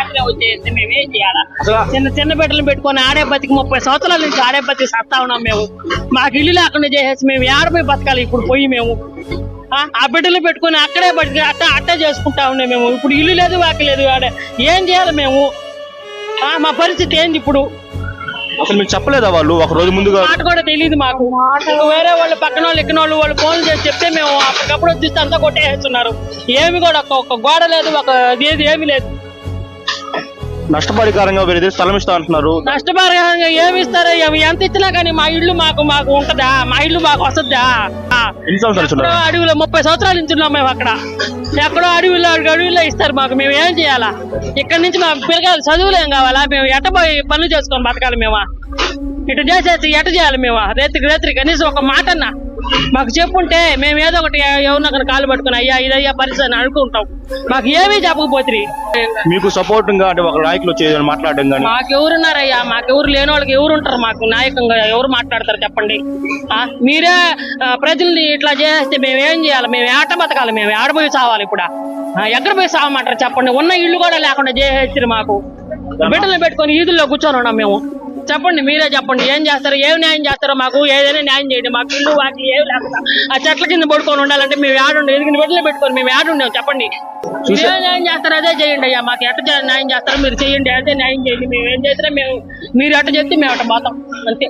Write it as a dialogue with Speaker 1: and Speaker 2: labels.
Speaker 1: రాత్రి వచ్చేసి మేము ఏం చేయాలా? చిన్న బిడ్డలు పెట్టుకొని ఆడే బతికి 30 సంవత్సరాల నుంచి ఆడే బతికి సత్తా ఉన్నాం మేము. మాకు ఇల్లు లేకుండా చేసేసి మేము ఏడపోయి బతకాలి ఇప్పుడు పోయి మేము. ఆ బిడ్డలు పెట్టుకొని అక్కడే బతికి అట్ట చేసుకుంటా ఉన్నాం మేము. ఇప్పుడు ఇల్లు లేదు వాకి లేదు ఆడే ఏం చేయాలి మేము? మా పరిస్థితి ఏంది ఇప్పుడు?
Speaker 2: అసలు మీకు చెప్పలేదా వాళ్ళు ఒక రోజు ముందుగా?
Speaker 1: మాట కూడా తెలియదు మాకు. వేరే వాళ్ళు పక్కన వాళ్ళు ఎక్కిన వాళ్ళు ఫోన్ చేసి చెప్తే మేము అప్పటికప్పుడు వచ్చి అంతా కొట్టేస్తున్నారు. ఏమి కూడా ఒక గోడ లేదు, ఒక ఏమి లేదు.
Speaker 2: నష్టపరిహారంగా వేరే స్థలం ఇస్తా అంటున్నారు.
Speaker 1: నష్టపరిహారంగా ఏమి ఇస్తారో ఎంత ఇచ్చినా కానీ మా ఇల్లు మాకు ఉంటదా? మా ఇల్లు మాకు వస్తుందా? అడవిలో 30 సంవత్సరాల నుంచి ఉన్నాం మేము. అక్కడ ఎక్కడో అడవిలో ఇస్తారు మాకు. మేము ఏం చేయాలా? ఇక్కడి నుంచి మా పిల్లగాలు చదువులు ఏం కావాలా? మేము ఎట్ట పోయి పనులు చేసుకొని బతకాలి మేమా? ఇటు చేసేసి ఎట్ట చేయాలి మేమా? రేత్రి కనీసం ఒక మాట అన్నా మాకు చెప్పుంటే మేము ఏదో ఒకటి ఎవరినొకరు కాలు పట్టుకుని అయ్యా ఇదయ్యా పరిస్థితి అని అనుకుంటాం. మాకు ఏమీ చెప్పకపోతే
Speaker 2: మీకు సపోర్ట్ అంటే ఒక నాయకులు వచ్చి మాట్లాడడం కానీ
Speaker 1: మాకెవరున్నారయ్యా? మాకెవరు లేని వాళ్ళకి ఎవరు ఉంటారు? మాకు నాయకంగా ఎవరు మాట్లాడతారు చెప్పండి? మీరే ప్రజల్ని ఇట్లా చేస్తే మేము ఏం చేయాలి? మేము ఏట బతకాలి? మేము ఆడపోయి చావాలి ఇప్పుడు? ఎక్కడ పోయి చావమంటారు చెప్పండి? ఉన్న ఇల్లు కూడా లేకుండా చేసేసి మాకు బిడ్డలు పెట్టుకొని ఈదుల్లో కూర్చొని ఉన్నాం మేము. చెప్పండి, మీరే చెప్పండి ఏం చేస్తారు? ఏం న్యాయం చేస్తారో మాకు ఏదైనా న్యాయం చేయండి. మాకు ఇల్లు వాటి ఏమి లేకుండా ఆ చెట్ల కింద పడుకొని ఉండాలంటే మేము ఏడుండే ఎదిగిన బిడ్డలు పెట్టుకొని మేము ఏడుండాము చెప్పండి? ఏ న్యాయం చేస్తారో అదే చేయండి అయ్యా. మాకు ఎట్ట న్యాయం చేస్తారో మీరు చేయండి, అదే న్యాయం చేయండి. మేము ఏం చేసినా మీరు ఎట్ట చెప్తే మేము అట్ట పోతాం అంతే.